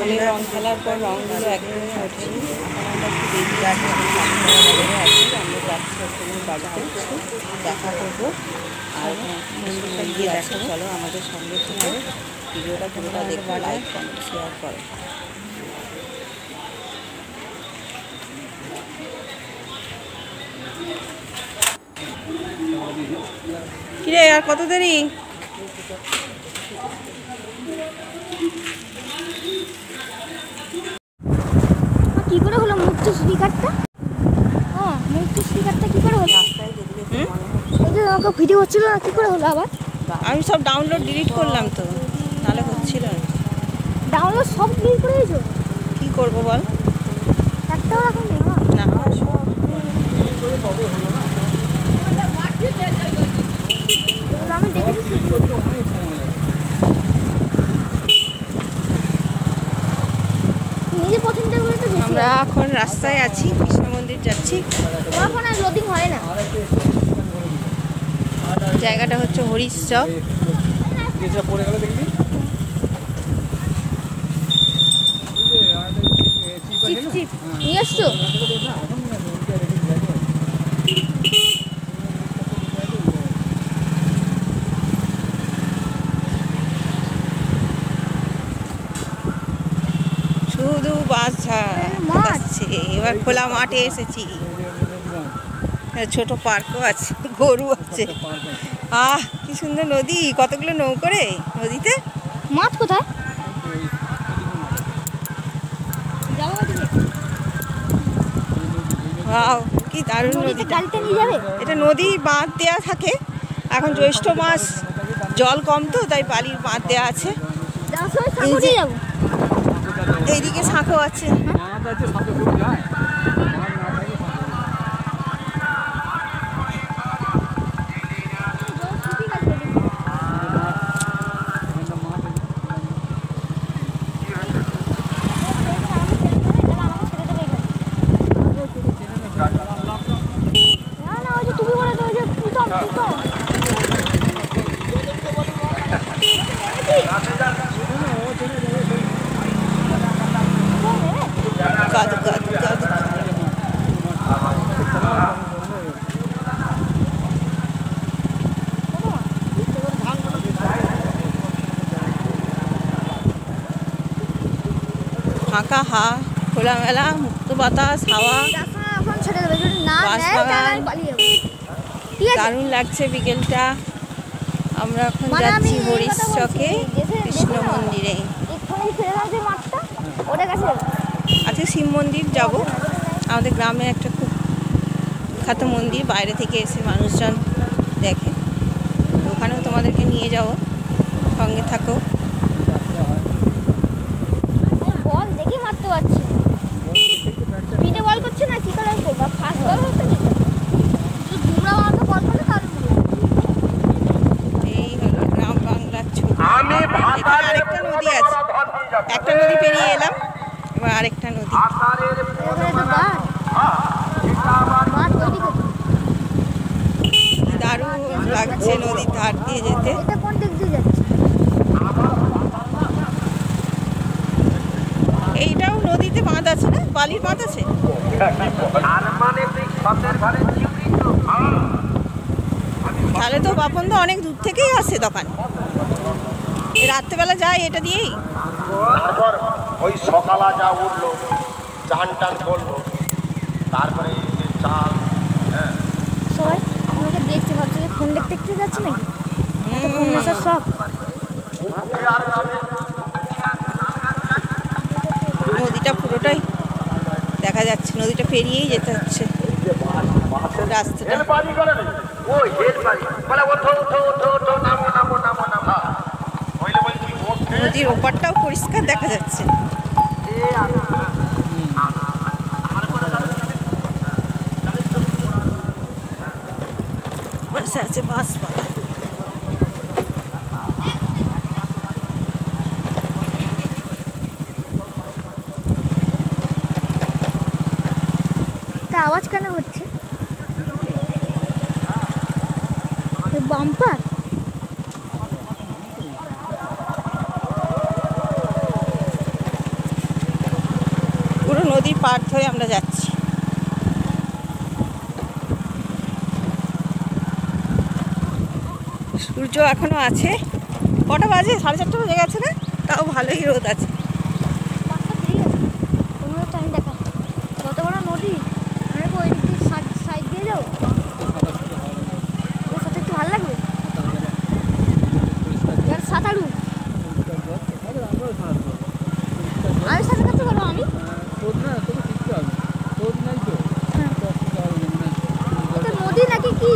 জলে রং খেলার পর রঙগুলো একদমই ওঠেনি। এখন আমরা একটু বেরিয়ে যাচ্ছি, বাজারে আছি, আমরা যাচ্ছি একটু বাড়িতে দেখা করবো আর মন্দিরটা গিয়ে দেখো। চলো আমাদের সঙ্গে থেকে ভিডিওটা পুরোটা দেখবো, লাইক কমেন্ট শেয়ার করো। কিরে আর কত দেরি? কি করে হলো মুক্তি স্পিকারটা? মুক্তি স্পিকারটা কি করে হলো? এই যে আমাকে ভিডিও হচ্ছিল না, কি করে হলো আবার? আমি সব ডাউনলোড ডিলিট করলাম তো, নাহলে হচ্ছিল না। ডাউনলোড সব ডিলিট করে দিয়েছো? কি করবো বল? একটাও রাখো না। আমি দেখেছি। নিজে পছন্দের করে তো। আমরা এখন রাস্তায় আছি, কৃষ্ণ মন্দির যাচ্ছি। তোমার ফোনে লোডিং হয় না। জায়গাটা হচ্ছে হরিশ চক। নিয়ে আসছো? শুধু বাস আসছে। এবার খোলা মাঠে এসেছি, ছোট পার্কও আছে, গরু আছে। কি সুন্দর নদী, কতগুলো নৌকো রে নদীতে। মাছ কোথায়? কি দারুণ নদী। গাড়িতে নিয়ে যাবে? এটা নদী বাঁধ দেওয়া থাকে, এখন জ্যৈষ্ঠ মাস, জল কম তো তাই বালির বাঁধ দেওয়া আছে। এইদিকে শাঁখো আছে। ফাঁকা খোলামেলা মুক্ত বাতাস, হাওয়া, দারুণ লাগছে বিকেলটা। আমরা এখন যাচ্ছি হরিশ চকে কৃষ্ণ মন্দিরে। আজকে শিব মন্দির যাব, আমাদের গ্রামে একটা খুব বিখ্যাত মন্দির, বাইরে থেকে এসে মানুষজন দেখে, ওখানেও তোমাদেরকে নিয়ে যাবো, সঙ্গে থাকো। এই হলো গ্রাম বাংলার ছবি। আরেকটা নদী আছে, একটা নদী পেরিয়ে এলাম, এবার আরেকটা নদী। দারুণ লাগছে নদীর ধার দিয়ে যেতে। এইটাও নদীতে বাঁধ আছে না, বালির বাঁধ আছে। তাহলে তো বাপন তো অনেক দূর থেকেই আসে দোকান, রাত্রেবেলা যায় এটা দিয়েই। ওই সকালা যা উঠলো, চান টান করলো, তারপরে চাল। সবাই আমাকে দেখতে ভাবছে যে ফোন দেখতে দেখতে যাচ্ছে নাকি। সব নদীটা পুরোটাই দেখা যাচ্ছে, নদীটা পেরিয়েই যেতে হচ্ছে রাস্তাটা। নদীর ওপারটাও পরিষ্কার দেখা যাচ্ছে। আছে বাঁশপাতা। আওয়াজ কেন হচ্ছে? বাম্পার। নদীর পাড় ধরে আমরা যাচ্ছি। সূর্য এখনো আছে, কটা বাজে? 4:30 বাজে গেছে না? তাও ভালোই রোদ আছে। টাইম দেখা কত বড় নদী, ওই দিক সাইড দিয়ে যাও, সাথে একটু ভালো লাগবে। সাঁতারু আমি সাঁতার কাটতে পারবো আমি? নদী নাকি কি?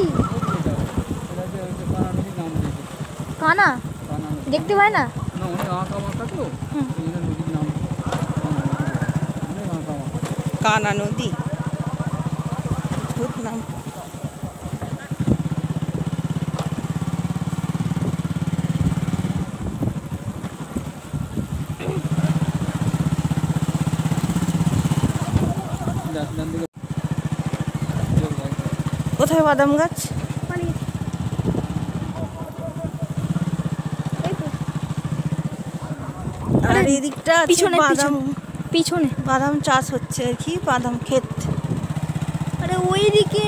কানা দেখতে পায় না? কানা নদী, অদ্ভুত নাম। কোথায় বাদাম গাছ? আর এই দিকটা পিছনে বাদাম, পিছনে বাদাম চাষ হচ্ছে আর কি, বাদাম ক্ষেত। আরে ওই দিকে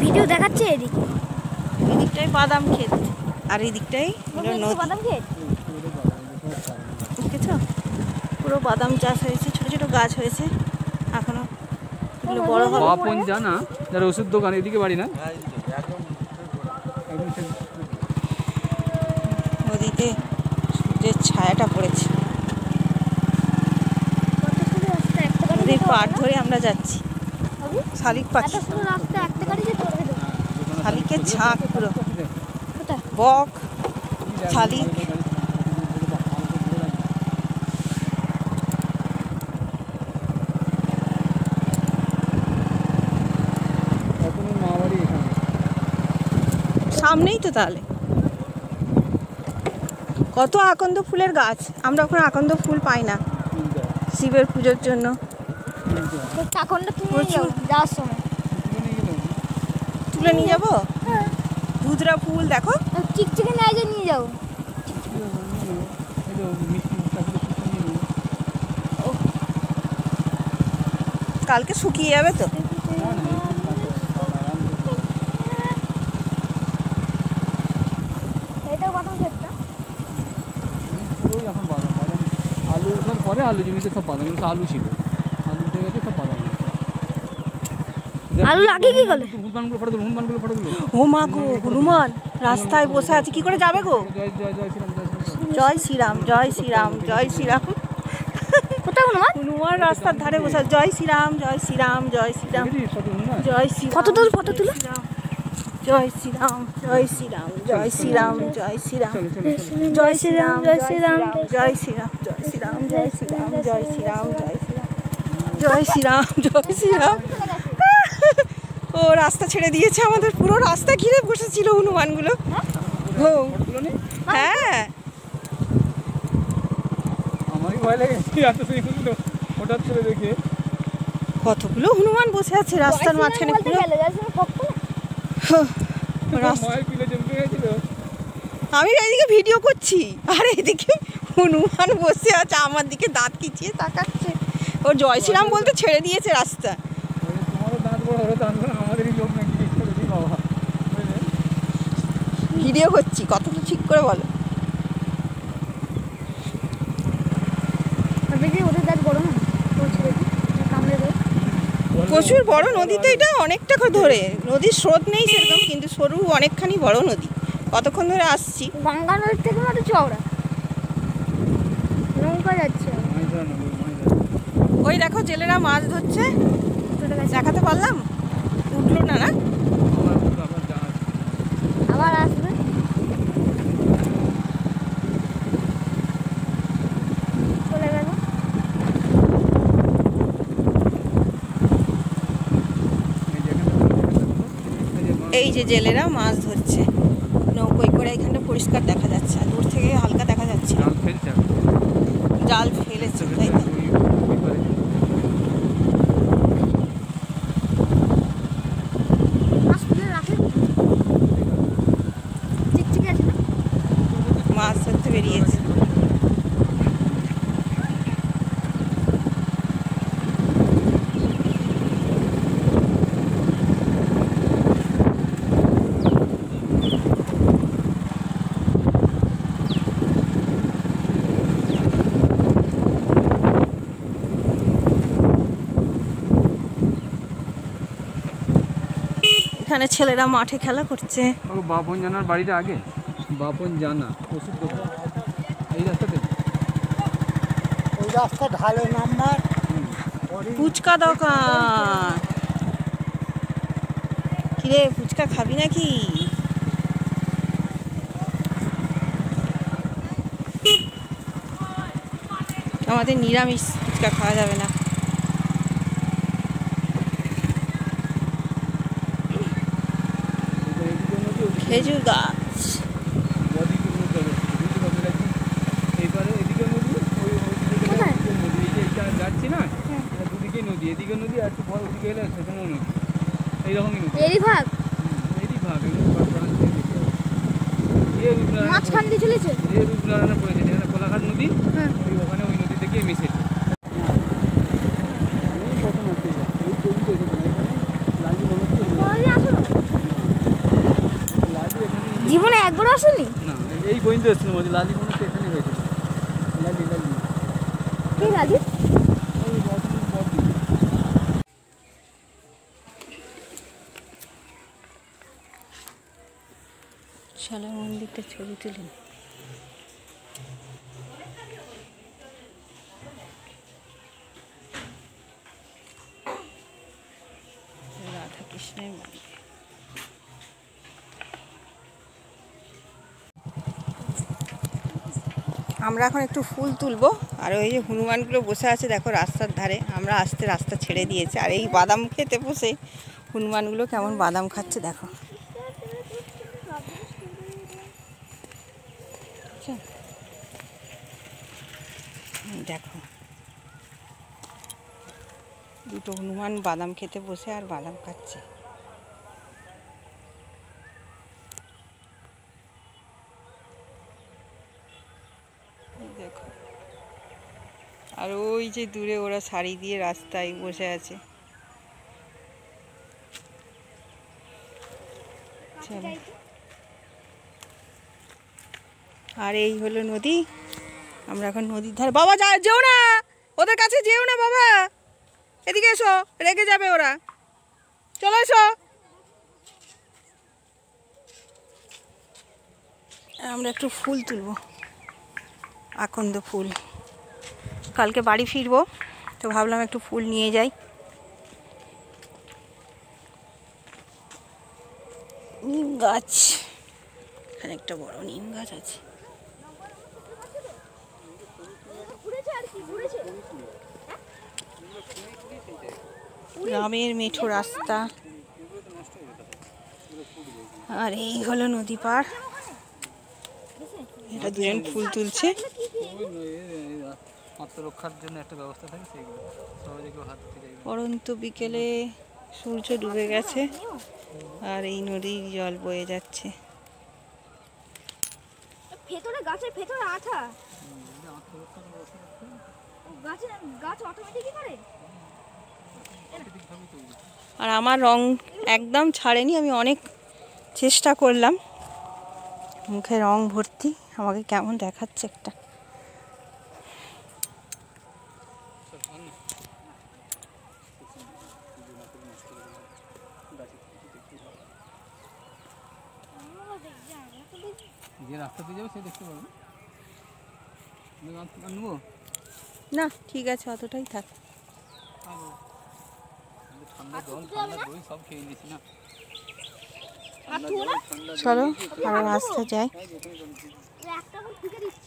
ভিডিও দেখাচ্ছে, এদিকে এই দিকটাই বাদাম ক্ষেত আর এই দিকটাই নদী। বাদাম খেত দেখেছ, পুরো বাদাম চাষ হয়েছে, ছোট ছোট গাছ হয়েছে, এখনো বড় হবে। বাপন জানা যারা ওষুধ দোকান, এদিকে বাড়ি না? নদীতে সূর্যের ছায়াটা পড়েছে, নদীর পাড় ধরে আমরা যাচ্ছি। শালিক পাখি, শালিকের ঝাঁক পুরো, বক, শালিক। সামনেই তো, তাহলে কত আকন্দ ফুলের গাছ। আমরা ওখানে আকন্দ ফুল পাই না শিবের পুজোর জন্য। তুলে নিয়ে যাবো দুধরা ফুল, দেখো চিকচিকে নিয়ে যে নিয়ে যাও। কালকে শুকিয়ে যাবে তো। আলু ওঠার পরে আলু জমিতে সব বাদাম, আলু ছিল, আলু উঠে গেছে, সব বাদাম। আলু লাগে কি গেলে? হনুমানগুলো ফটো দিল, হনুমানগুলো ফটো দিল। ও মা গো, হনুমান রাস্তায় বসে আছে, কি করে যাবে গো? জয় শ্রীরাম, জয় শ্রীরাম। জয় শ্রীরাম, জয় শ্রীরাম। কোথায় হনুমান? হনুমান রাস্তার ধারে বসে আছে। জয় শ্রীরাম, জয় শ্রীরাম, জয় শ্রীরাম, জয় শ্রীরাম। ফটো তুল, ফটো তুল। জয় শ্রীরাম, জয় শ্রীরাম, জয় শ্রীরাম, জয় শ্রীরাম, জয় শ্রীরাম, জয় শ্রীরাম, জয় শ্রীরাম, জয় শ্রীরাম, জয় শ্রীরাম, জয় শ্রীরাম, জয় শ্রীরাম, জয় শ্রীরাম, জয় শ্রীরাম। ও রাস্তা ছেড়ে দিয়েছে আমাদের, পুরো রাস্তা ঘিরে বসেছিল হনুমানগুলো। ও হ্যাঁ, আমারই ভয় লেগেছে এত সুন্দর হঠাৎ করে দেখে। কতগুলো হনুমান বসে আছে রাস্তার মাঝখানে পুরো। আমি এইদিকে ভিডিও করছি আর এইদিকে হনুমান বসে আছে, আমার দিকে দাঁত খিচিয়ে তাকাচ্ছে। ও জয় শ্রীরাম বলতে ছেড়ে দিয়েছে রাস্তা। ভিডিও করছি, কত তো ঠিক করে বলো। ওদের দাঁত বড় না, প্রচুর বড় নদী তো এটা, অনেকটা ধরে। নদীর স্রোত নেই সেরকম, কিন্তু সরু অনেকখানি বড় নদী। কতক্ষণ ধরে আসছি। গঙ্গা নদীর থেকে মতো চওড়া, নৌকা যাচ্ছে। ওই দেখো জেলেরা মাছ ধরছে, দেখাতে পারলাম, উঠলো না না, আবার আসবে। চলে গেল। এই যে জেলেরা মাছ ধরছে নৌকোয় করে, এখানটা পরিষ্কার দেখা যাচ্ছে, আর দূর থেকে হালকা দেখা যাচ্ছে। জাল ফেলেছে, তাই তো। মাছ ধরতে বেরিয়েছে। এখানে ছেলেরা মাঠে খেলা করছে। ও বাপন জানার বাড়িটা আগে, বাপন জানা ওষুধ দোকান এই রাস্তাতে। ওই রাস্তা ঢালে নাম্বার ফুচকা দোকান। কিরে ফুচকা খাবি নাকি? আমাদের নিরামিষ ফুচকা খাওয়া যাবে না। খেজুর গাছ। এইবারে এদিকে নদী, ওই ওইদিকে নদী, এই যে এইটা যাচ্ছি না, দুদিকে নদী, এদিকে নদী আর একটু বড় ওদিকে এলে সেখানেও নদী, এইরকমই নদী। এরই ভাগ এরই ভাগ মাঝখান দিয়ে চলেছে। যে রূপনারায়ণে পড়েছে যেখানে কোলাঘাট নদী, ওই ওখানে ওই নদী থেকে মিশেছে। জীবনে একবারও আসেনি? না এই পর্যন্ত এসেছিল মধ্যে লালি মনে হচ্ছে এখানে হয়েছিল। লালি লালি কে রাজি? ওই বর্তমান বর্দি। শালা মন্দিরটা ছবি তুলি। রাধা কৃষ্ণের মন্দির। আমরা এখন একটু ফুল তুলবো। আর ওই যে হনুমানগুলো বসে আছে দেখো রাস্তার ধারে, আমরা আসতে রাস্তা ছেড়ে দিয়েছে। আর এই বাদাম খেতে বসে হনুমানগুলো কেমন বাদাম খাচ্ছে দেখো। দেখো দুটো হনুমান বাদাম খেতে বসে আর বাদাম খাচ্ছে। দেখো আর ওই যে দূরে ওরা শাড়ি দিয়ে রাস্তায় বসে আছে। চলো। আর এই হলো নদী। আমরা এখন নদীর ধারে। বাবা যেও না, ওদের কাছে যেও না বাবা, এদিকে এসো, রেগে যাবে ওরা। চলো এসো। আমরা একটু ফুল তুলবো, আকন্দ ফুল। কালকে বাড়ি ফিরবো তো ভাবলাম একটু ফুল নিয়ে যাই। নিম গাছ, এখানে একটা বড় নিম গাছ আছে। গ্রামের মেঠো রাস্তা। আর এই হলো নদী পার। এটা দুজন ফুল তুলছে। আত্মরক্ষার জন্য একটা ব্যবস্থা থাকে, সেইগুলো সহজে কেউ হাত দিতে যাবে। পরন্ত বিকেলে সূর্য ডুবে গেছে আর এই নদীর জল বয়ে যাচ্ছে। ভেতরে গাছের ভেতরে আঠা, গাছ অটোমেটিকই করে। আর আমার রং একদম ছাড়েনি, আমি অনেক চেষ্টা করলাম। মুখে রং ভর্তি, আমাকে কেমন দেখাচ্ছে একটা। যে রাস্তা দিয়ে যাবে সে দেখতে পাবে। নেবো না ঠিক আছে, অতটাই থাক। ঠান্ডা জল ঠান্ডা দই সব খেয়ে নিয়েছি না। চলো আরো রাস্তা যাই। একটা ফুল দিচ্ছি।